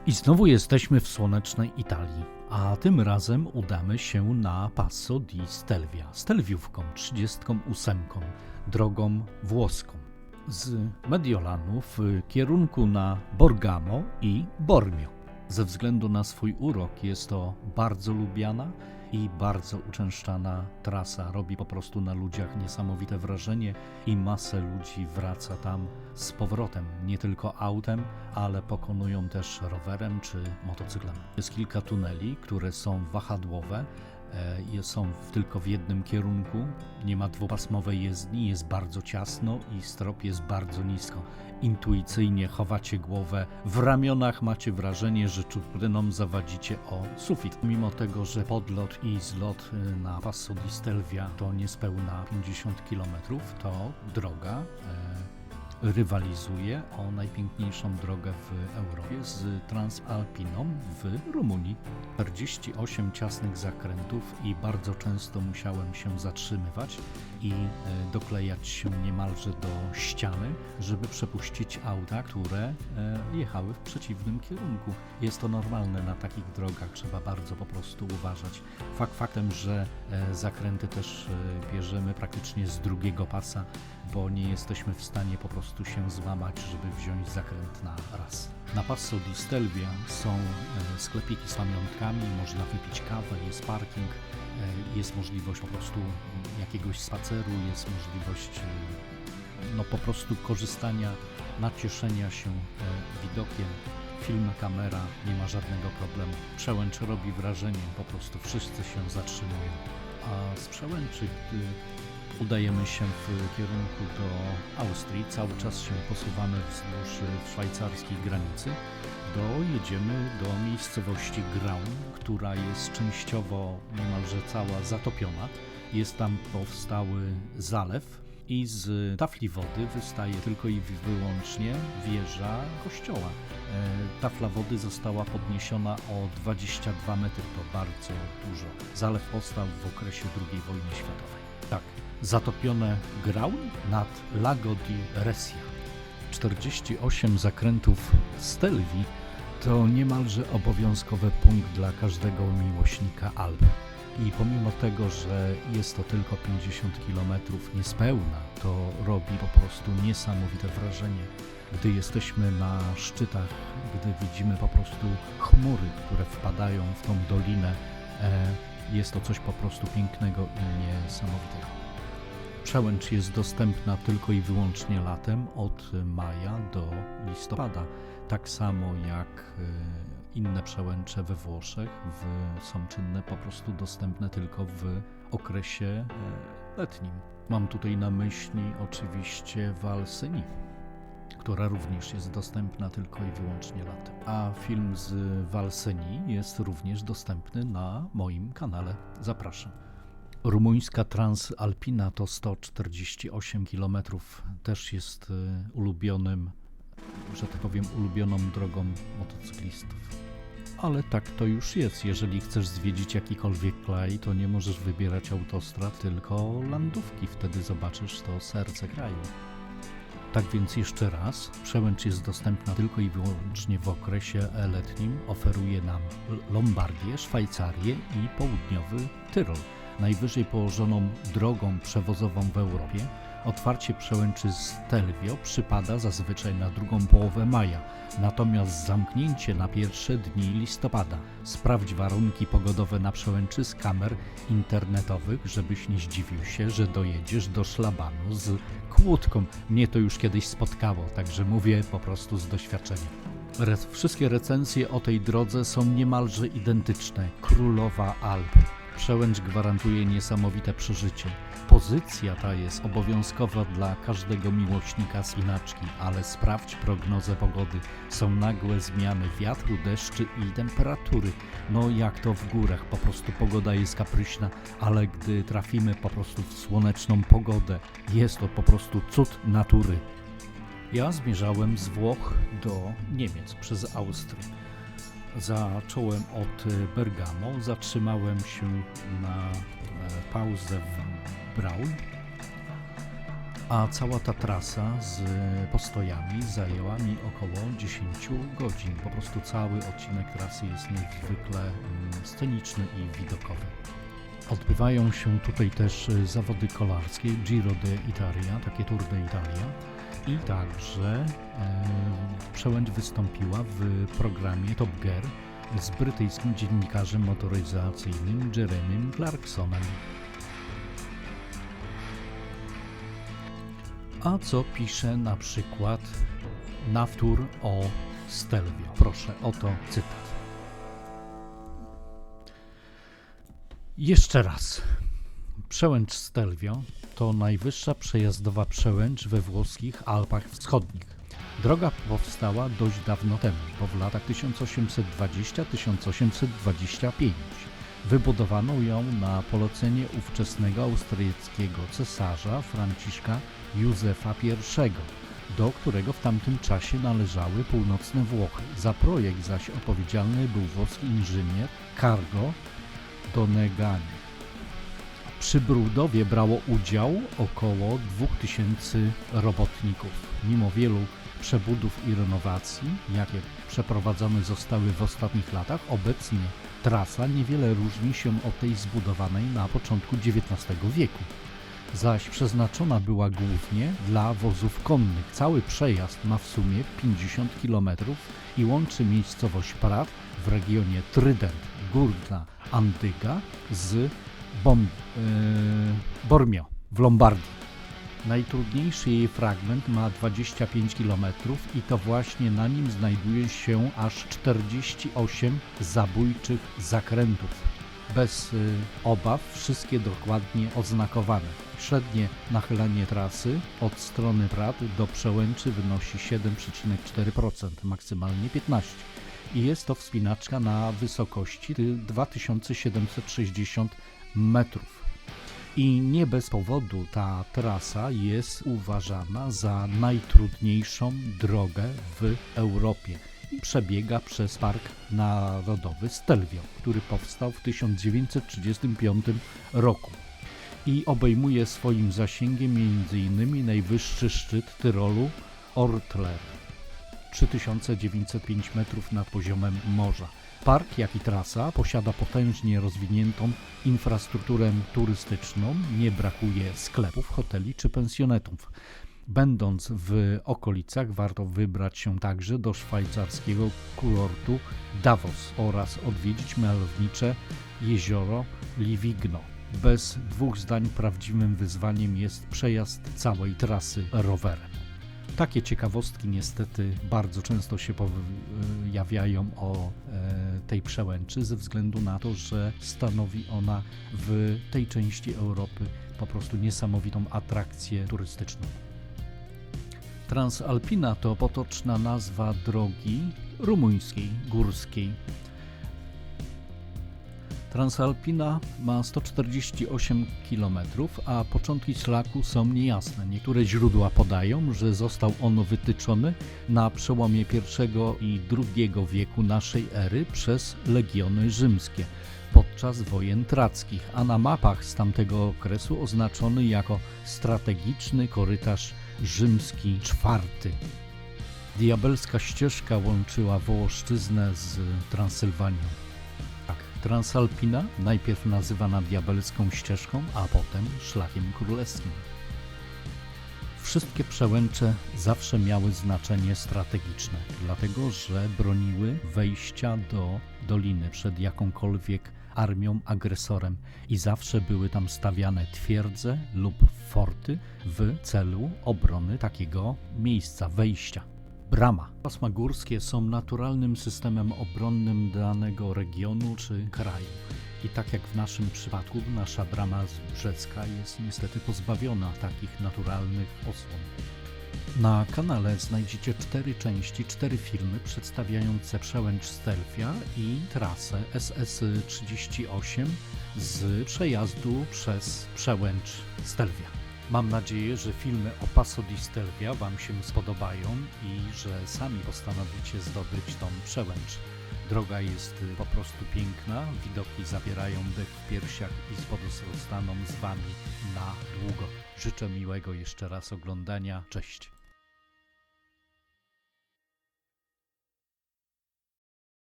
I znowu jesteśmy w słonecznej Italii, a tym razem udamy się na Passo di Stelvia, Stelviówką 38, drogą włoską. Z Mediolanu w kierunku na Borgamo i Bormio. Ze względu na swój urok jest to bardzo lubiana i bardzo uczęszczana trasa. Robi po prostu na ludziach niesamowite wrażenie i masę ludzi wraca tam z powrotem. Nie tylko autem, ale pokonują też rowerem czy motocyklem. Jest kilka tuneli, które są wahadłowe. Są tylko w jednym kierunku, nie ma dwupasmowej jezdni, jest bardzo ciasno i strop jest bardzo nisko. Intuicyjnie chowacie głowę, w ramionach macie wrażenie, że czupryną zawadzicie o sufit. Mimo tego, że podlot i zlot na Passo di Stelvia to niespełna 50 km, to droga rywalizuje o najpiękniejszą drogę w Europie z Transalpiną w Rumunii. 48 ciasnych zakrętów i bardzo często musiałem się zatrzymywać i doklejać się niemalże do ściany, żeby przepuścić auta, które jechały w przeciwnym kierunku. Jest to normalne na takich drogach, trzeba bardzo po prostu uważać. Faktem, że zakręty też bierzemy praktycznie z drugiego pasa, bo nie jesteśmy w stanie po prostu się złamać, żeby wziąć zakręt na raz. Na Passo di Stelvia są sklepiki z pamiątkami, można wypić kawę, jest parking, jest możliwość po prostu jakiegoś spaceru, jest możliwość po prostu korzystania, nacieszenia się widokiem. Film, kamera, nie ma żadnego problemu. Przełęcz robi wrażenie, po prostu wszyscy się zatrzymują. A z Przełęczy, gdy udajemy się w kierunku do Austrii, cały czas się posuwamy wzdłuż szwajcarskiej granicy, dojedziemy do miejscowości Graun, która jest częściowo niemalże cała zatopiona. Jest tam powstały zalew i z tafli wody wystaje tylko i wyłącznie wieża kościoła. Tafla wody została podniesiona o 22 metry, to bardzo dużo. Zalew powstał w okresie II wojny światowej. Tak, zatopione Graun nad Lago di Resia. 48 zakrętów Stelvii to niemalże obowiązkowy punkt dla każdego miłośnika Alp. I pomimo tego, że jest to tylko 50 km niespełna, to robi po prostu niesamowite wrażenie, gdy jesteśmy na szczytach, gdy widzimy po prostu chmury, które wpadają w tą dolinę. Jest to coś po prostu pięknego i niesamowitego. Przełęcz jest dostępna tylko i wyłącznie latem, od maja do listopada. Tak samo jak inne przełęcze we Włoszech są czynne, po prostu dostępne tylko w okresie letnim. Mam tutaj na myśli oczywiście Val Seni, która również jest dostępna tylko i wyłącznie latem. A film z Val Seni jest również dostępny na moim kanale. Zapraszam. Rumuńska Transalpina to 148 km, też jest ulubionym, że tak powiem, ulubioną drogą motocyklistów. Ale tak to już jest, jeżeli chcesz zwiedzić jakikolwiek kraj, to nie możesz wybierać autostrad, tylko landówki, wtedy zobaczysz to serce kraju. Tak więc jeszcze raz, Przełęcz jest dostępna tylko i wyłącznie w okresie letnim, oferuje nam Lombardię, Szwajcarię i południowy Tyrol. Najwyżej położoną drogą przewozową w Europie. Otwarcie Przełęczy Stelvio przypada zazwyczaj na drugą połowę maja, natomiast zamknięcie na pierwsze dni listopada. Sprawdź warunki pogodowe na Przełęczy z kamer internetowych, żebyś nie zdziwił się, że dojedziesz do szlabanu z kłódką. Mnie to już kiedyś spotkało, także mówię po prostu z doświadczenia. Wszystkie recenzje o tej drodze są niemalże identyczne. Królowa Alp. Przełęcz gwarantuje niesamowite przeżycie. Pozycja ta jest obowiązkowa dla każdego miłośnika spinaczki, ale sprawdź prognozę pogody. Są nagłe zmiany wiatru, deszczy i temperatury. No jak to w górach, po prostu pogoda jest kapryśna, ale gdy trafimy po prostu w słoneczną pogodę, jest to po prostu cud natury. Ja zmierzałem z Włoch do Niemiec przez Austrię. Zacząłem od Bergamo, zatrzymałem się na pauzę w Braun. a cała ta trasa z postojami zajęła mi około 10 godzin. Po prostu cały odcinek trasy jest niezwykle sceniczny i widokowy. Odbywają się tutaj też zawody kolarskie Giro d'Italia, takie Tour d'Italia, i także Przełęcz wystąpiła w programie Top Gear z brytyjskim dziennikarzem motoryzacyjnym Jeremym Clarksonem. A co pisze na przykład Navtour o Stelvio? Proszę, oto cytat. Jeszcze raz. Przełęcz Stelvio to najwyższa przejazdowa przełęcz we włoskich Alpach Wschodnich. Droga powstała dość dawno temu, bo w latach 1820-1825. Wybudowano ją na polecenie ówczesnego austriackiego cesarza Franciszka Józefa I, do którego w tamtym czasie należały północne Włochy. Za projekt zaś odpowiedzialny był włoski inżynier Carlo Donegani. Przy budowie brało udział około 2000 robotników. Mimo wielu przebudów i renowacji, jakie przeprowadzone zostały w ostatnich latach, obecnie trasa niewiele różni się od tej zbudowanej na początku XIX wieku, zaś przeznaczona była głównie dla wozów konnych. Cały przejazd ma w sumie 50 km i łączy miejscowość Prat w regionie Trident, Górna Andyga z Bormio w Lombardii. Najtrudniejszy jej fragment ma 25 km i to właśnie na nim znajduje się aż 48 zabójczych zakrętów. Bez obaw, wszystkie dokładnie oznakowane. Średnie nachylenie trasy od strony Prat do Przełęczy wynosi 7,4%, maksymalnie 15%. I jest to wspinaczka na wysokości 2760 metrów. I nie bez powodu ta trasa jest uważana za najtrudniejszą drogę w Europie i przebiega przez Park Narodowy Stelvio, który powstał w 1935 roku i obejmuje swoim zasięgiem m.in. najwyższy szczyt Tyrolu Ortler, 3905 metrów nad poziomem morza. Park, jak i trasa posiada potężnie rozwiniętą infrastrukturę turystyczną, nie brakuje sklepów, hoteli czy pensjonatów. Będąc w okolicach, warto wybrać się także do szwajcarskiego kurortu Davos oraz odwiedzić malownicze jezioro Livigno. Bez dwóch zdań prawdziwym wyzwaniem jest przejazd całej trasy rowerem. Takie ciekawostki niestety bardzo często się pojawiają o tej przełęczy ze względu na to, że stanowi ona w tej części Europy po prostu niesamowitą atrakcję turystyczną. Transalpina to potoczna nazwa drogi rumuńskiej, górskiej. Transalpina ma 148 km, a początki szlaku są niejasne. Niektóre źródła podają, że został on wytyczony na przełomie I i II wieku naszej ery przez legiony rzymskie podczas wojen trackich, a na mapach z tamtego okresu oznaczony jako strategiczny korytarz rzymski IV. Diabelska ścieżka łączyła Wołoszczyznę z Transylwanią. Transalpina, najpierw nazywana diabelską ścieżką, a potem szlakiem królewskim. Wszystkie przełęcze zawsze miały znaczenie strategiczne, dlatego że broniły wejścia do doliny przed jakąkolwiek armią, agresorem i zawsze były tam stawiane twierdze lub forty w celu obrony takiego miejsca, wejścia. Brama. Pasma górskie są naturalnym systemem obronnym danego regionu czy kraju. I tak jak w naszym przypadku, nasza brama zbrzecka jest niestety pozbawiona takich naturalnych osłon. Na kanale znajdziecie 4 części, 4 filmy przedstawiające przełęcz Stelvia i trasę SS38 z przejazdu przez przełęcz Stelvia. Mam nadzieję, że filmy o Passo di Stelvia Wam się spodobają i że sami postanowicie zdobyć tą przełęcz. Droga jest po prostu piękna, widoki zabierają dech w piersiach i pozostaną z Wami na długo. Życzę miłego jeszcze raz oglądania. Cześć.